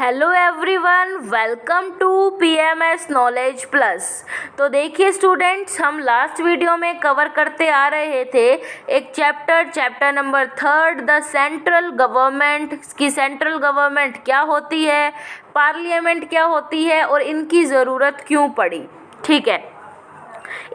Hello everyone, welcome to PMS knowledge plus. तो देखिए students, हम लास्ट वीडियो में कवर करते आ रहे थे एक chapter number 3, the central government की सेंट्रल गवर्नमेंट क्या होती है, पार्लियामेंट क्या होती है और इनकी ज़रूरत क्यों पड़ी। ठीक है,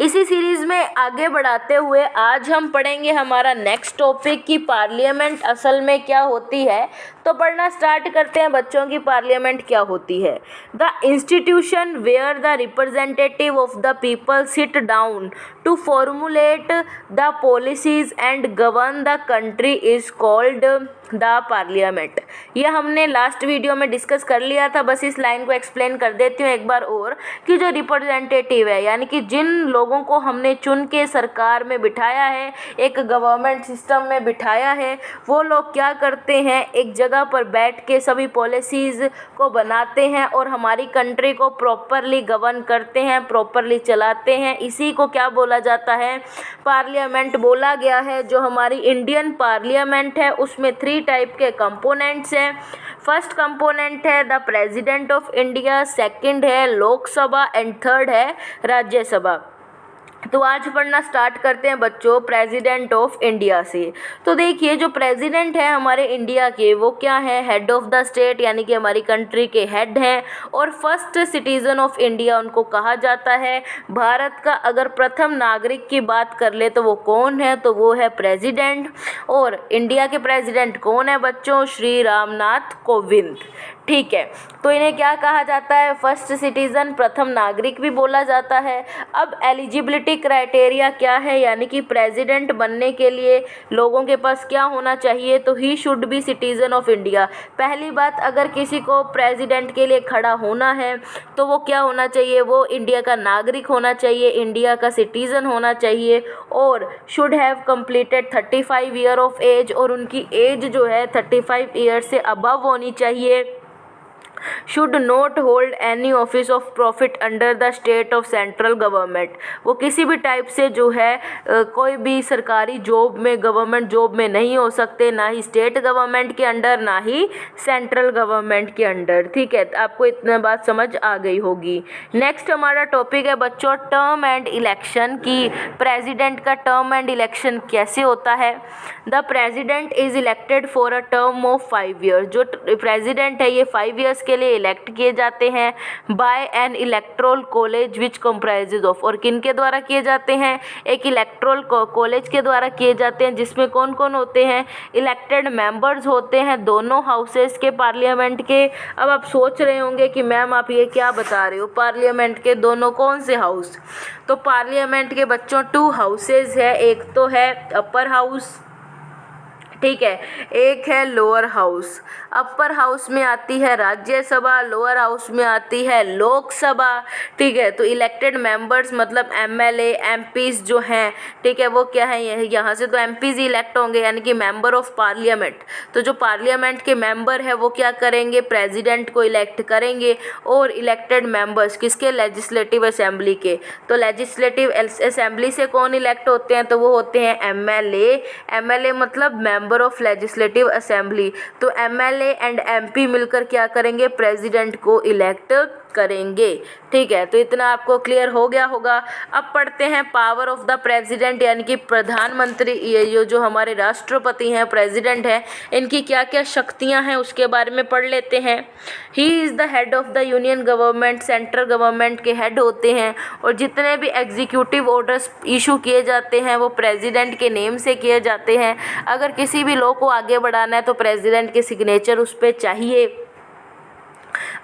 इसी सीरीज़ में आगे बढ़ाते हुए आज हम पढ़ेंगे हमारा नेक्स्ट टॉपिक कि पार्लियामेंट असल में क्या होती है। तो पढ़ना स्टार्ट करते हैं बच्चों की पार्लियामेंट क्या होती है। The institution where the representative of the people sit down to formulate the policies and govern the country is called the parliament. ये हमने लास्ट वीडियो में डिस्कस कर लिया था, बस इस लाइन को एक्सप्लेन कर देती हूँ एक बार और कि जो रिप्रेजेंटेटिव है यानी कि जिन लोगों को हमने चुन के सरकार में बिठाया है, एक गवर्नमेंट सिस्टम में बिठाया है, वो लोग क्या करते हैं, एक जगह पर बैठ के सभी पॉलिसीज़ को बनाते हैं और हमारी कंट्री को प्रॉपरली गवर्न करते हैं, प्रॉपरली चलाते हैं। इसी को क्या बोला जाता है, पार्लियामेंट बोला गया है। जो हमारी इंडियन पार्लियामेंट है उसमें 3 टाइप के कंपोनेंट्स हैं। फर्स्ट कंपोनेंट है the president of India, second है लोकसभा एंड थर्ड है राज्यसभा। तो आज पढ़ना स्टार्ट करते हैं बच्चों प्रेसिडेंट ऑफ इंडिया से। तो देखिए जो प्रेसिडेंट है हमारे इंडिया के, वो क्या है, हेड ऑफ द स्टेट यानी कि हमारी कंट्री के हेड हैं और फर्स्ट सिटीज़न ऑफ इंडिया उनको कहा जाता है। भारत का अगर प्रथम नागरिक की बात कर ले तो वो कौन है, तो वो है प्रेसिडेंट। और इंडिया के प्रेसिडेंट कौन है बच्चों, श्री रामनाथ कोविंद। ठीक है, तो इन्हें क्या कहा जाता है, फर्स्ट सिटीज़न, प्रथम नागरिक भी बोला जाता है। अब एलिजिबिलिटी क्राइटेरिया क्या है, यानी कि प्रेसिडेंट बनने के लिए लोगों के पास क्या होना चाहिए, तो he should be citizen of India. पहली बात, अगर किसी को प्रेसिडेंट के लिए खड़ा होना है तो वो क्या होना चाहिए, वो इंडिया का नागरिक होना चाहिए, इंडिया का सिटीज़न होना चाहिए और should have completed 35 year of age, और उनकी एज जो है 35 ईयर से अबव होनी चाहिए। Should not hold any office of profit under the state of central government. वो किसी भी टाइप से जो है कोई भी सरकारी जॉब में, गवर्नमेंट जॉब में नहीं हो सकते, ना ही स्टेट गवर्नमेंट के अंडर ना ही सेंट्रल गवर्नमेंट के अंडर। ठीक है, आपको इतना बात समझ आ गई होगी। नेक्स्ट हमारा टॉपिक है बच्चों टर्म एंड इलेक्शन की प्रेसिडेंट का टर्म एंड इलेक्शन कैसे होता है। The president is elected for a term of 5 years. जो प्रेसिडेंट है ये 5 ईयर्स के लिए इलेक्ट किए जाते हैं by an electoral college which comprises of, और किन के द्वारा किए जाते हैं, एक इलेक्टोरल कॉलेज के द्वारा किए जाते हैं जिसमें कौन कौन होते हैं, इलेक्टेड मेंबर्स होते हैं दोनों हाउसेस के पार्लियामेंट के। अब आप सोच रहे होंगे कि मैम आप ये क्या बता रहे हो, पार्लियामेंट के दोनों कौन से हाउस, तो पार्लियामेंट के बच्चों 2 हाउसेज है, एक तो है अपर हाउस, ठीक है, एक है लोअर हाउस। अपर हाउस में आती है राज्यसभा, लोअर हाउस में आती है लोकसभा। ठीक है, तो इलेक्टेड मेंबर्स मतलब एमएलए एमपीज जो हैं, ठीक है, वो क्या है, यहाँ से तो एमपीज ही इलेक्ट होंगे यानी कि मेंबर ऑफ पार्लियामेंट। तो जो पार्लियामेंट के मेंबर है वो क्या करेंगे, प्रेसिडेंट को इलेक्ट करेंगे। और इलेक्टेड मेंबर्स किसके, लेजिस्लेटिव असेंबली के। तो लेजिस्लेटिव असेंबली से कौन इलेक्ट होते हैं, तो वो होते हैं एमएलए। एमएलए मतलब मेंबर ऑफ लेजिस्लेटिव असेंबली। तो एमएलए एंड एमपी मिलकर क्या करेंगे, प्रेसिडेंट को इलेक्ट करेंगे। ठीक है, तो इतना आपको क्लियर हो गया होगा। अब पढ़ते हैं पावर ऑफ द प्रेसिडेंट यानी कि प्रधानमंत्री, ये जो हमारे राष्ट्रपति हैं, प्रेसिडेंट हैं, इनकी क्या क्या शक्तियां हैं उसके बारे में पढ़ लेते हैं। He is the head of the union government, central government के हेड होते हैं और जितने भी एग्जीक्यूटिव ऑर्डर्स इशू किए जाते हैं वो प्रेसिडेंट के नेम से किए जाते हैं। अगर किसी भी लॉ को आगे बढ़ाना है तो प्रेसिडेंट के सिग्नेचर उस पर चाहिए।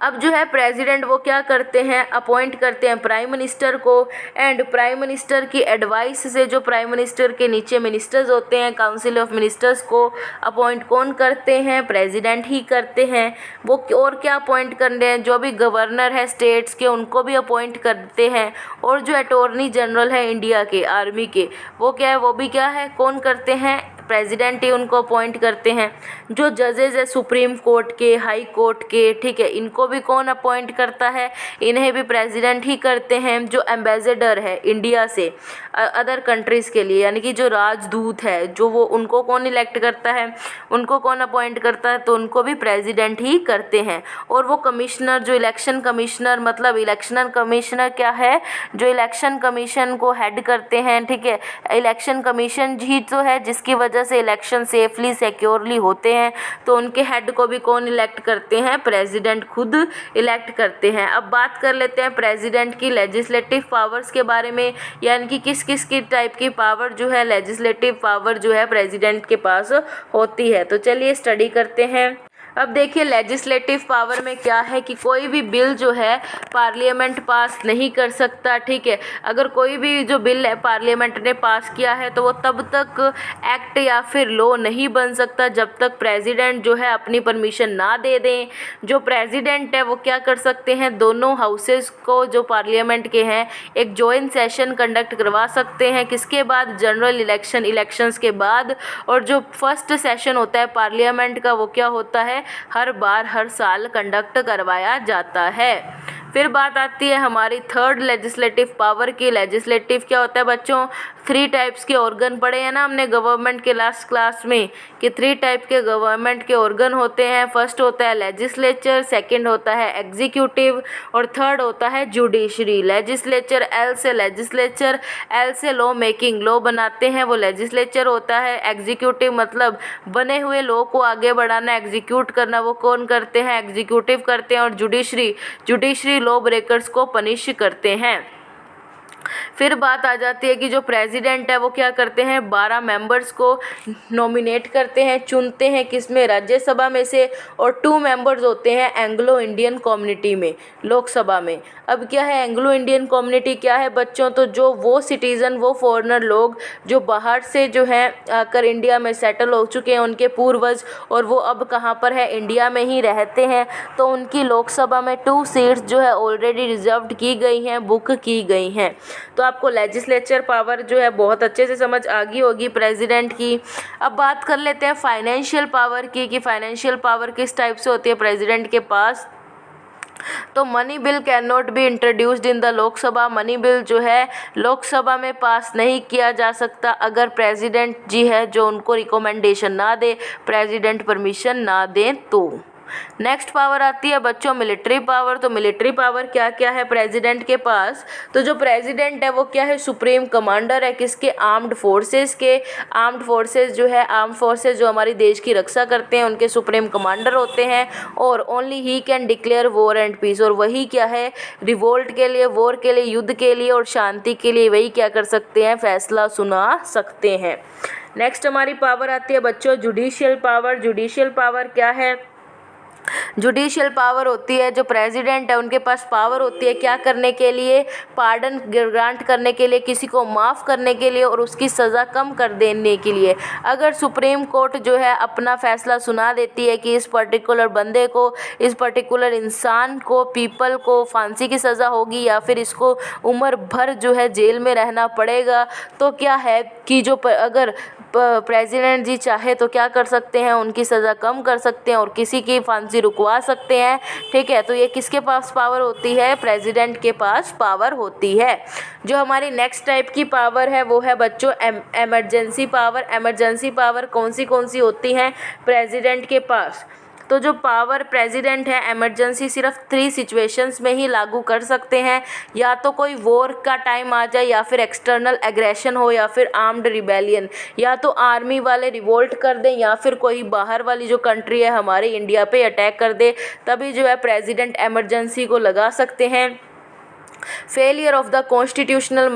अब जो है प्रेसिडेंट वो क्या करते हैं, अपॉइंट करते हैं प्राइम मिनिस्टर को, एंड प्राइम मिनिस्टर की एडवाइस से जो प्राइम मिनिस्टर के नीचे मिनिस्टर्स होते हैं, काउंसिल ऑफ मिनिस्टर्स को अपॉइंट कौन करते हैं, प्रेसिडेंट ही करते हैं। वो और क्या अपॉइंट करते हैं, जो भी गवर्नर है स्टेट्स के उनको भी अपॉइंट करते हैं। और जो अटॉर्नी जनरल है इंडिया के, आर्मी के, वो क्या है, वो भी क्या है, कौन करते हैं, प्रेसिडेंट ही उनको अपॉइंट करते हैं। जो जजेज है सुप्रीम कोर्ट के, हाई कोर्ट के, ठीक है, इनको भी कौन अपॉइंट करता है, इन्हें भी प्रेसिडेंट ही करते हैं। जो एम्बेसडर है इंडिया से अदर कंट्रीज़ के लिए, यानी कि जो राजदूत है, जो वो उनको कौन इलेक्ट करता है, उनको कौन अपॉइंट करता है, तो उनको भी प्रेसिडेंट ही करते हैं। और वो कमिश्नर, जो इलेक्शन कमिश्नर, मतलब इलेक्शन कमिश्नर क्या है, जो इलेक्शन कमीशन को हेड करते हैं, ठीक है, इलेक्शन कमीशन ही तो है जिसकी वजह से इलेक्शन सेफली सिक्योरली होते हैं, तो उनके हेड को भी कौन इलेक्ट करते हैं, प्रेसिडेंट खुद इलेक्ट करते हैं। अब बात कर लेते हैं प्रेसिडेंट की लेजिस्लेटिव पावर्स के बारे में, यानी कि किस किस की टाइप की पावर जो है, लेजिस्लेटिव पावर जो है प्रेसिडेंट के पास होती है। तो चलिए स्टडी करते हैं। अब देखिए लेजिस्लेटिव पावर में क्या है कि कोई भी बिल जो है पार्लियामेंट पास नहीं कर सकता, ठीक है। अगर कोई भी जो बिल है पार्लियामेंट ने पास किया है तो वो तब तक एक्ट या फिर लॉ नहीं बन सकता जब तक प्रेसिडेंट जो है अपनी परमिशन ना दे दें। जो प्रेसिडेंट है वो क्या कर सकते हैं, दोनों हाउसेस को जो पार्लियामेंट के हैं एक जॉइंट सेशन कंडक्ट करवा सकते हैं। किसके बाद, जनरल इलेक्शंस के बाद। और जो फर्स्ट सेशन होता है पार्लियामेंट का वो क्या होता है, हर साल कंडक्ट करवाया जाता है। फिर बात आती है हमारी थर्ड लेजिस्लेटिव पावर की। लेजिस्लेटिव क्या होता है बच्चों, 3 टाइप्स के ऑर्गन पढ़े हैं ना हमने गवर्नमेंट के लास्ट क्लास में, कि 3 टाइप के गवर्नमेंट के ऑर्गन होते हैं। फर्स्ट होता है लेजिस्लेचर, सेकंड होता है एग्जीक्यूटिव और थर्ड होता है जुडिशरी। लेजिस्लेचर, एल से लेजिस्लेचर, एल से लॉ मेकिंग, लॉ बनाते हैं वो लेजिस्लेचर होता है। एग्जीक्यूटिव मतलब बने हुए लॉ को आगे बढ़ाना, एग्जीक्यूट करना, वो कौन करते हैं, एग्जीक्यूटिव करते हैं। और जुडिशरी लॉ ब्रेकर्स को पनिश करते हैं। फिर बात आ जाती है कि जो प्रेसिडेंट है वो क्या करते हैं, 12 मेंबर्स को नॉमिनेट करते हैं, चुनते हैं, किसमें, राज्यसभा में से। और 2 मेंबर्स होते हैं एंग्लो इंडियन कम्युनिटी में, लोकसभा में। अब क्या है एंग्लो इंडियन कम्युनिटी क्या है बच्चों, तो जो वो सिटीज़न, वो फॉरेनर लोग जो बाहर से जो हैं आकर इंडिया में सेटल हो चुके हैं, उनके पूर्वज, और वो अब कहाँ पर है, इंडिया में ही रहते हैं, तो उनकी लोकसभा में 2 सीट्स जो है ऑलरेडी रिजर्व्ड की गई हैं, बुक की गई हैं। तो आपको लेजिस्लेचर पावर जो है बहुत अच्छे से समझ आ गई होगी प्रेसिडेंट की। अब बात कर लेते हैं फाइनेंशियल पावर की, कि फाइनेंशियल पावर किस टाइप से होती है प्रेसिडेंट के पास। तो money bill can not be introduced in the Lok Sabha. Money bill जो है लोकसभा में पास नहीं किया जा सकता अगर प्रेसिडेंट जी है जो उनको रिकमेंडेशन ना दे, प्रेसिडेंट परमिशन ना दें तो। नेक्स्ट पावर आती है बच्चों मिलिट्री पावर। तो मिलिट्री पावर क्या क्या है प्रेसिडेंट के पास, तो जो प्रेसिडेंट है वो क्या है, सुप्रीम कमांडर है किसके, आर्म्ड फोर्सेस के। आर्म्ड फोर्सेस जो है, आर्म फोर्सेस जो हमारी देश की रक्षा करते हैं उनके सुप्रीम कमांडर होते हैं। और ओनली ही can declare war and peace, और वही क्या है, रिवोल्ट के लिए, वॉर के लिए, युद्ध के लिए और शांति के लिए वही क्या कर सकते हैं, फैसला सुना सकते हैं। नेक्स्ट हमारी पावर आती है बच्चों जुडिशियल पावर। जुडिशियल पावर क्या है, जुडिशियल पावर होती है, जो प्रेसिडेंट है उनके पास पावर होती है क्या करने के लिए, पार्डन ग्रांट करने के लिए, किसी को माफ़ करने के लिए और उसकी सज़ा कम कर देने के लिए। अगर सुप्रीम कोर्ट जो है अपना फैसला सुना देती है कि इस पर्टिकुलर बंदे को, इस पर्टिकुलर इंसान को, पीपल को फांसी की सज़ा होगी या फिर इसको उम्र भर जो है जेल में रहना पड़ेगा, तो क्या है कि जो अगर प्रेसिडेंट जी चाहे तो क्या कर सकते हैं, उनकी सज़ा कम कर सकते हैं और किसी की फांसी रुकवा सकते हैं, ठीक है। तो ये किसके पास पावर होती है, प्रेसिडेंट के पास पावर होती है। जो हमारी नेक्स्ट टाइप की पावर है वो है बच्चों एमरजेंसी पावर। एमरजेंसी पावर कौन सी होती हैं प्रेसिडेंट के पास, तो जो पावर प्रेसिडेंट है इमरजेंसी सिर्फ 3 सिचुएशंस में ही लागू कर सकते हैं, या तो कोई वॉर का टाइम आ जाए, या फिर एक्सटर्नल एग्रेशन हो, या फिर आर्म्ड रिबेलियन, या तो आर्मी वाले रिवोल्ट कर दें, या फिर कोई बाहर वाली जो कंट्री है हमारे इंडिया पे अटैक कर दे, तभी जो है प्रेसिडेंट इमरजेंसी को लगा सकते हैं। Failure of the constitutional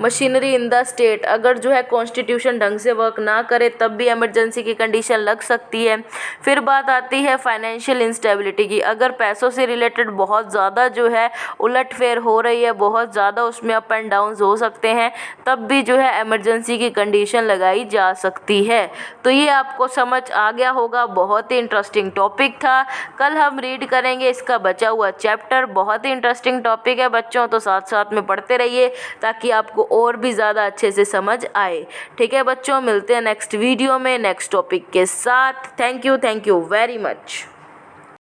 machinery in the state, अगर जो है कॉन्स्टिट्यूशन ढंग से वर्क ना करे तब भी इमरजेंसी की कंडीशन लग सकती है। फिर बात आती है फाइनेंशियल इंस्टेबिलिटी की, अगर पैसों से रिलेटेड बहुत ज़्यादा जो है उलटफेर हो रही है, बहुत ज़्यादा उसमें अप एंड डाउन्स हो सकते हैं, तब भी जो है इमरजेंसी की कंडीशन लगाई जा सकती है। तो ये आपको समझ आ गया होगा, बहुत ही इंटरेस्टिंग टॉपिक था। कल हम रीड करेंगे इसका बचा हुआ चैप्टर, बहुत ही इंटरेस्टिंग टॉपिक है बच्चों, तो साथ साथ में पढ़ते रहिए ताकि आपको और भी ज़्यादा अच्छे से समझ आए। ठीक है बच्चों, मिलते हैं नेक्स्ट वीडियो में नेक्स्ट टॉपिक के साथ। Thank you very much.